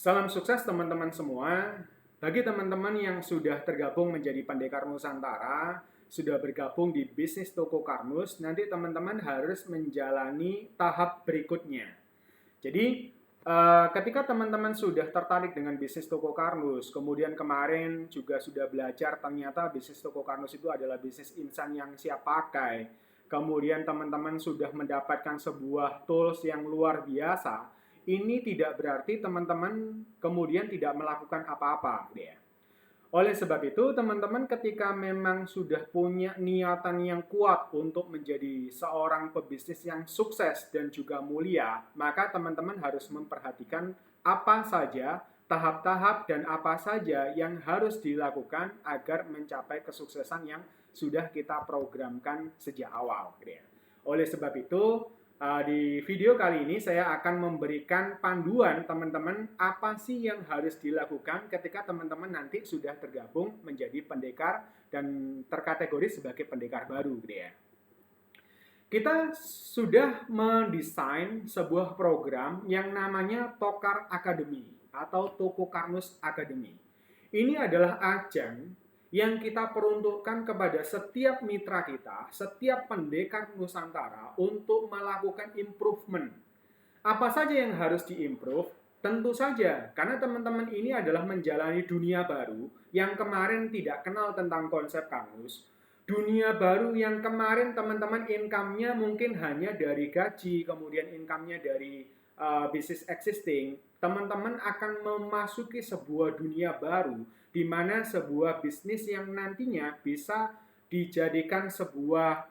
Salam sukses teman-teman semua. Bagi teman-teman yang sudah tergabung menjadi Pendekar Nusantara, sudah bergabung di bisnis Toko Karnus, nanti teman-teman harus menjalani tahap berikutnya. Jadi, ketika teman-teman sudah tertarik dengan bisnis Toko Karnus, kemudian kemarin juga sudah belajar ternyata bisnis Toko Karnus itu adalah bisnis insan yang siap pakai. Kemudian teman-teman sudah mendapatkan sebuah tools yang luar biasa. Ini tidak berarti teman-teman kemudian tidak melakukan apa-apa, gitu ya. Oleh sebab itu, teman-teman ketika memang sudah punya niatan yang kuat untuk menjadi seorang pebisnis yang sukses dan juga mulia, maka teman-teman harus memperhatikan apa saja tahap-tahap dan apa saja yang harus dilakukan agar mencapai kesuksesan yang sudah kita programkan sejak awal. Oleh sebab itu, di video kali ini saya akan memberikan panduan teman-teman apa sih yang harus dilakukan ketika teman-teman nanti sudah tergabung menjadi pendekar dan terkategori sebagai pendekar baru, gitu ya. Kita sudah mendesain sebuah program yang namanya Tokar Academy atau Toko Karnus Academy. Ini adalah ajang yang kita peruntukkan kepada setiap mitra kita, setiap pendekar Nusantara untuk melakukan improvement. Apa saja yang harus diimprove? Tentu saja, karena teman-teman ini adalah menjalani dunia baru yang kemarin tidak kenal tentang konsep Karnus. Dunia baru yang kemarin teman-teman income-nya mungkin hanya dari gaji, kemudian income-nya dari bisnis existing. Teman-teman akan memasuki sebuah dunia baru di mana sebuah bisnis yang nantinya bisa dijadikan sebuah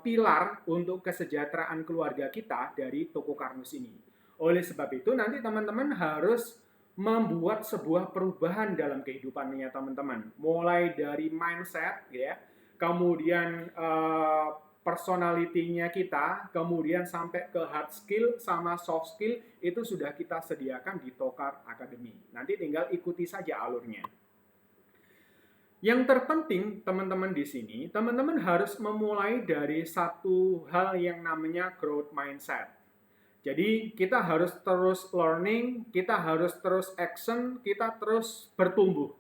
pilar untuk kesejahteraan keluarga kita dari Toko Karnus ini. Oleh sebab itu nanti teman-teman harus membuat sebuah perubahan dalam kehidupannya teman-teman. Mulai dari mindset ya, kemudian personality-nya kita, kemudian sampai ke hard skill sama soft skill itu sudah kita sediakan di Tokar Academy. Nanti tinggal ikuti saja alurnya. Yang terpenting teman-teman di sini, teman-teman harus memulai dari satu hal yang namanya growth mindset. Jadi kita harus terus learning, kita harus terus action, kita terus bertumbuh.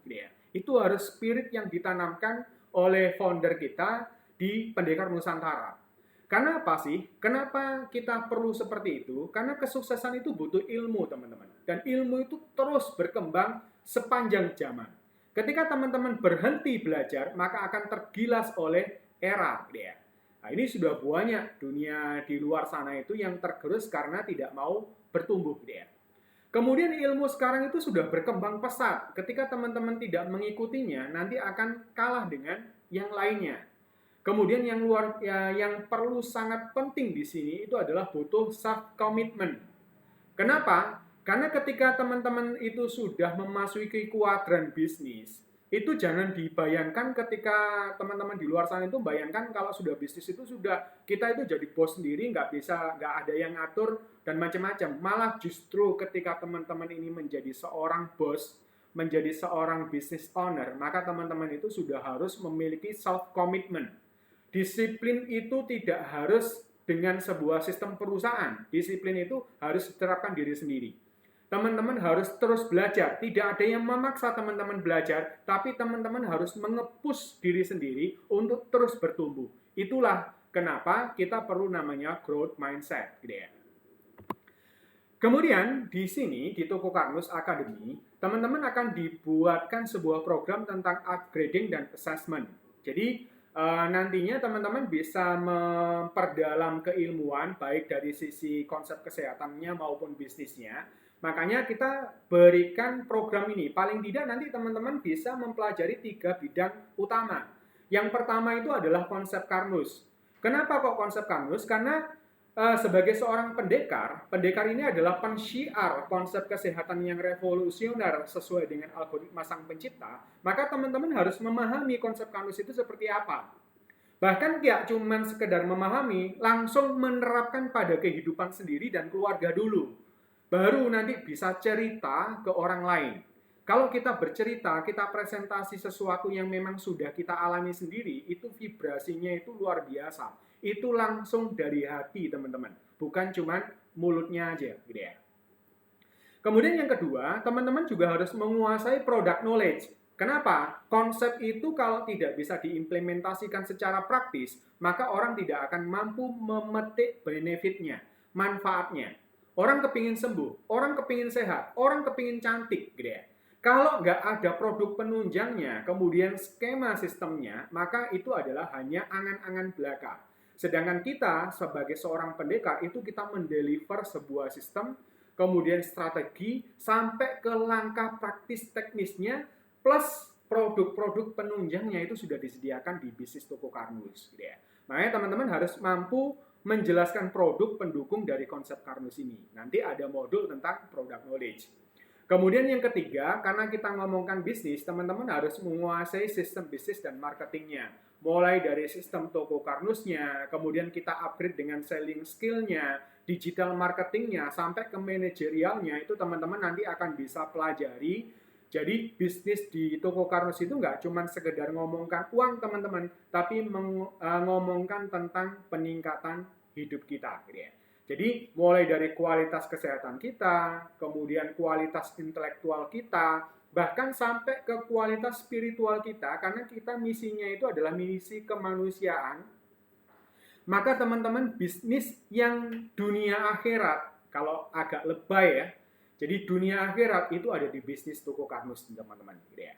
Itu harus spirit yang ditanamkan oleh founder kita di Pendekar Nusantara. Karena apa sih? Kenapa kita perlu seperti itu? Karena kesuksesan itu butuh ilmu, teman-teman. Dan ilmu itu terus berkembang sepanjang zaman. Ketika teman-teman berhenti belajar, maka akan tergilas oleh era. Nah, ini sudah banyak dunia di luar sana itu yang tergerus karena tidak mau bertumbuh. Kemudian ilmu sekarang itu sudah berkembang pesat. Ketika teman-teman tidak mengikutinya, nanti akan kalah dengan yang lainnya. Kemudian yang perlu sangat penting di sini itu adalah butuh self commitment. Kenapa? Karena ketika teman-teman itu sudah memasuki kuadran bisnis, itu jangan dibayangkan ketika teman-teman di luar sana itu bayangkan kalau sudah bisnis itu sudah kita itu jadi bos sendiri, nggak ada yang ngatur dan macam-macam. Malah justru ketika teman-teman ini menjadi seorang bos, menjadi seorang business owner, maka teman-teman itu sudah harus memiliki self commitment. Disiplin itu tidak harus dengan sebuah sistem perusahaan. Disiplin itu harus diterapkan diri sendiri. Teman-teman harus terus belajar. Tidak ada yang memaksa teman-teman belajar, tapi teman-teman harus mengepus diri sendiri untuk terus bertumbuh. Itulah kenapa kita perlu namanya growth mindset. Kemudian di sini di Toko Karnus Academy, teman-teman akan dibuatkan sebuah program tentang upgrading dan assessment. Jadi nantinya teman-teman bisa memperdalam keilmuan baik dari sisi konsep kesehatannya maupun bisnisnya. Makanya kita berikan program ini. Paling tidak nanti teman-teman bisa mempelajari 3 bidang utama. Yang pertama itu adalah konsep Karnus. Kenapa kok konsep Karnus? Karena sebagai seorang pendekar ini adalah pensyiar konsep kesehatan yang revolusioner sesuai dengan algoritma sang pencipta, maka teman-teman harus memahami konsep Karnus itu seperti apa. Bahkan tidak cuma sekedar memahami, langsung menerapkan pada kehidupan sendiri dan keluarga dulu. Baru nanti bisa cerita ke orang lain. Kalau kita bercerita, kita presentasi sesuatu yang memang sudah kita alami sendiri, itu vibrasinya itu luar biasa. Itu langsung dari hati teman-teman, bukan cuma mulutnya aja gitu ya. Kemudian yang kedua, teman-teman juga harus menguasai product knowledge. Kenapa? Konsep itu kalau tidak bisa diimplementasikan secara praktis, maka orang tidak akan mampu memetik benefitnya, manfaatnya. Orang kepingin sembuh, orang kepingin sehat, orang kepingin cantik, gitu ya. Kalau nggak ada produk penunjangnya, kemudian skema sistemnya, maka itu adalah hanya angan-angan belaka. Sedangkan kita sebagai seorang pendekar itu kita mendeliver sebuah sistem, kemudian strategi, sampai ke langkah praktis teknisnya, plus produk-produk penunjangnya itu sudah disediakan di bisnis toko Karnus. Gitu ya. Makanya teman-teman harus mampu menjelaskan produk pendukung dari konsep Karnus ini. Nanti ada modul tentang product knowledge. Kemudian yang ketiga, karena kita ngomongkan bisnis, teman-teman harus menguasai sistem bisnis dan marketingnya. Mulai dari sistem toko Karnusnya, kemudian kita upgrade dengan selling skill-nya, digital marketingnya, sampai ke manajerialnya, itu teman-teman nanti akan bisa pelajari. Jadi bisnis di toko Karnus itu nggak cuma sekedar ngomongkan uang teman-teman, tapi ngomongkan tentang peningkatan hidup kita. Gitu ya. Jadi mulai dari kualitas kesehatan kita, kemudian kualitas intelektual kita, bahkan sampai ke kualitas spiritual kita, karena kita misinya itu adalah misi kemanusiaan. Maka teman-teman bisnis yang dunia akhirat, kalau agak lebay ya, jadi dunia akhirat itu ada di bisnis toko Karnus teman-teman. Gitu ya.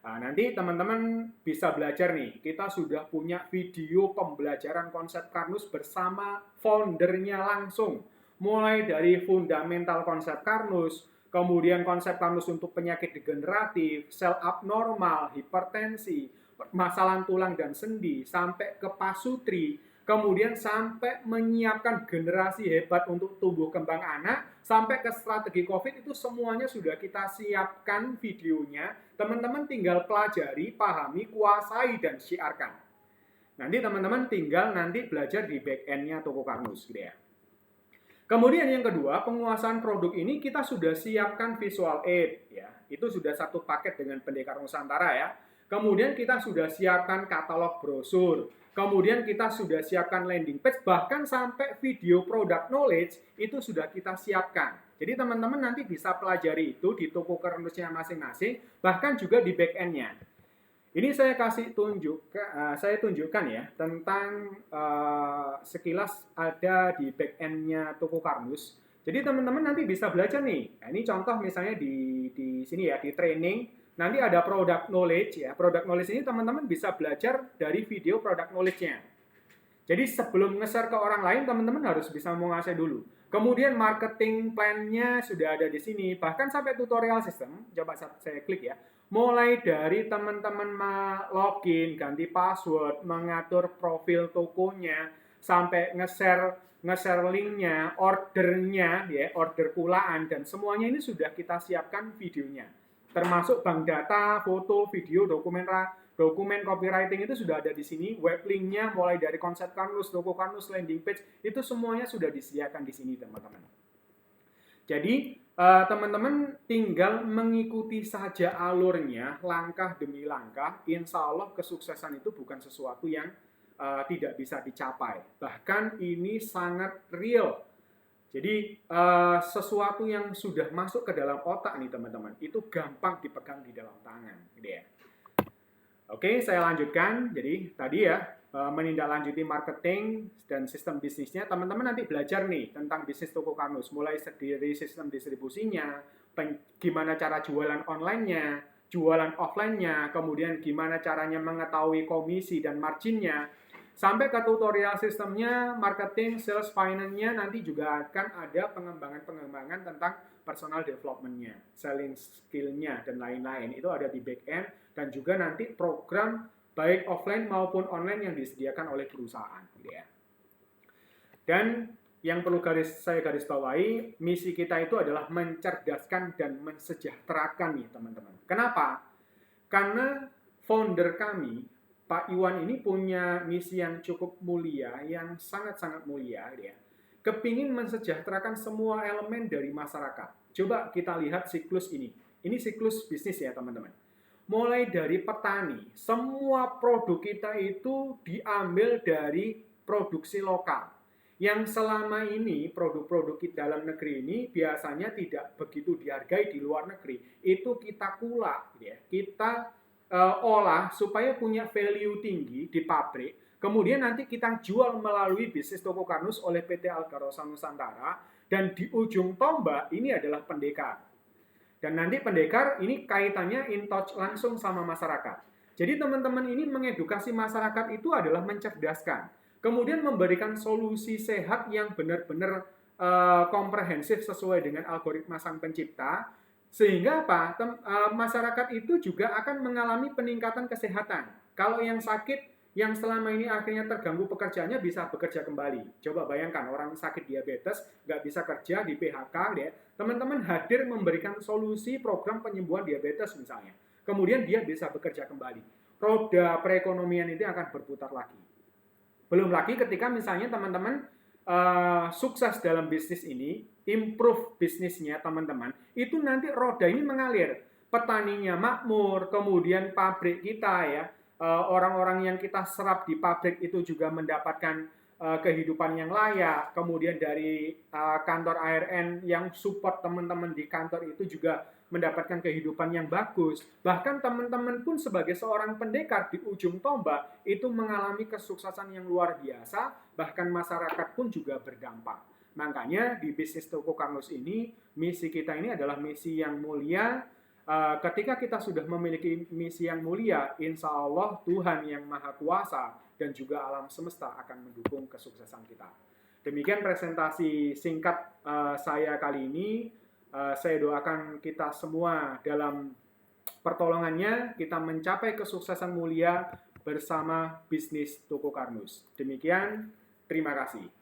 Nah, nanti teman-teman bisa belajar nih, kita sudah punya video pembelajaran konsep Karnus bersama foundernya langsung. Mulai dari fundamental konsep Karnus, kemudian konsep Karnus untuk penyakit degeneratif, sel abnormal, hipertensi, masalah tulang dan sendi, sampai ke pasutri, kemudian sampai menyiapkan generasi hebat untuk tumbuh kembang anak, sampai ke strategi COVID itu semuanya sudah kita siapkan videonya. Teman-teman tinggal pelajari, pahami, kuasai, dan syiarkan. Nanti teman-teman tinggal nanti belajar di back end-nya toko Karnus gitu ya. Kemudian yang kedua, penguasaan produk ini kita sudah siapkan visual aid ya. Itu sudah satu paket dengan Pendekar Nusantara ya. Kemudian kita sudah siapkan katalog brosur. Kemudian kita sudah siapkan landing page, bahkan sampai video product knowledge itu sudah kita siapkan. Jadi teman-teman nanti bisa pelajari itu di toko Karnusnya masing-masing, bahkan juga di back end-nya. Ini saya tunjukkan ya tentang sekilas ada di back end-nya toko Karnus. Jadi teman-teman nanti bisa belajar nih. Nah, ini contoh misalnya di sini ya, di training. Nanti ada product knowledge ya. Product knowledge ini teman-teman bisa belajar dari video product knowledge-nya. Jadi sebelum nge-share ke orang lain, teman-teman harus bisa menguasai dulu. Kemudian marketing plan-nya sudah ada di sini. Bahkan sampai tutorial system. Coba saya klik ya. Mulai dari teman-teman login, ganti password, mengatur profil tokonya, sampai nge-share linknya, ordernya, ya, order pulaan, dan semuanya ini sudah kita siapkan videonya. Termasuk bank data, foto, video, dokumen copywriting itu sudah ada di sini. Web linknya mulai dari konsep Karnus, toko Karnus, landing page, itu semuanya sudah disediakan di sini teman-teman. Jadi teman-teman tinggal mengikuti saja alurnya, langkah demi langkah. Insya Allah kesuksesan itu bukan sesuatu yang tidak bisa dicapai. Bahkan ini sangat real. Jadi sesuatu yang sudah masuk ke dalam otak nih teman-teman, itu gampang dipegang di dalam tangan. Gitu ya. Oke, saya lanjutkan. Jadi tadi ya, menindaklanjuti marketing dan sistem bisnisnya, teman-teman nanti belajar nih tentang bisnis toko Karnus, mulai dari sistem distribusinya, gimana cara jualan online-nya, jualan offline-nya, kemudian gimana caranya mengetahui komisi dan margin-nya, sampai ke tutorial sistemnya, marketing, sales, finance-nya, nanti juga akan ada pengembangan-pengembangan tentang personal development-nya, selling skill-nya, dan lain-lain. Itu ada di back end, dan juga nanti program baik offline maupun online yang disediakan oleh perusahaan. Ya. Dan yang perlu saya garis bawahi, misi kita itu adalah mencerdaskan dan mensejahterakan nih teman-teman. Kenapa? Karena founder kami, Pak Iwan ini punya misi yang cukup mulia, yang sangat-sangat mulia. Ya. Kepingin mensejahterakan semua elemen dari masyarakat. Coba kita lihat siklus ini. Ini siklus bisnis ya teman-teman. Mulai dari petani, semua produk kita itu diambil dari produksi lokal. yang selama ini produk-produk dalam negeri ini biasanya tidak begitu dihargai di luar negeri, itu kita kulak, ya. Kita olah supaya punya value tinggi di pabrik, kemudian nanti kita jual melalui bisnis toko kardus oleh PT Algarosa Nusantara, dan di ujung tombak ini adalah pendekar. Dan nanti pendekar ini kaitannya in touch langsung sama masyarakat. Jadi teman-teman ini mengedukasi masyarakat itu adalah mencerdaskan. Kemudian memberikan solusi sehat yang benar-benar komprehensif sesuai dengan algoritma sang pencipta. Sehingga apa? Masyarakat itu juga akan mengalami peningkatan kesehatan. Kalau yang sakit, yang selama ini akhirnya terganggu pekerjaannya bisa bekerja kembali. Coba bayangkan orang sakit diabetes, nggak bisa kerja, di PHK, ya. Teman-teman hadir memberikan solusi program penyembuhan diabetes misalnya. Kemudian dia bisa bekerja kembali. Roda perekonomian itu akan berputar lagi. Belum lagi ketika misalnya teman-teman sukses dalam bisnis ini, improve bisnisnya teman-teman, itu nanti roda ini mengalir. Petaninya makmur, kemudian pabrik kita ya, orang-orang yang kita serap di pabrik itu juga mendapatkan kehidupan yang layak. Kemudian dari kantor ARN yang support teman-teman di kantor itu juga mendapatkan kehidupan yang bagus. Bahkan teman-teman pun sebagai seorang pendekar di ujung tombak itu mengalami kesuksesan yang luar biasa, bahkan masyarakat pun juga berdampak. Makanya di bisnis toko kardus ini, misi kita ini adalah misi yang mulia. Ketika kita sudah memiliki misi yang mulia, insya Allah Tuhan yang Maha Kuasa dan juga alam semesta akan mendukung kesuksesan kita. Demikian presentasi singkat saya kali ini. Saya doakan kita semua dalam pertolongannya kita mencapai kesuksesan mulia bersama bisnis toko kardus. Demikian, terima kasih.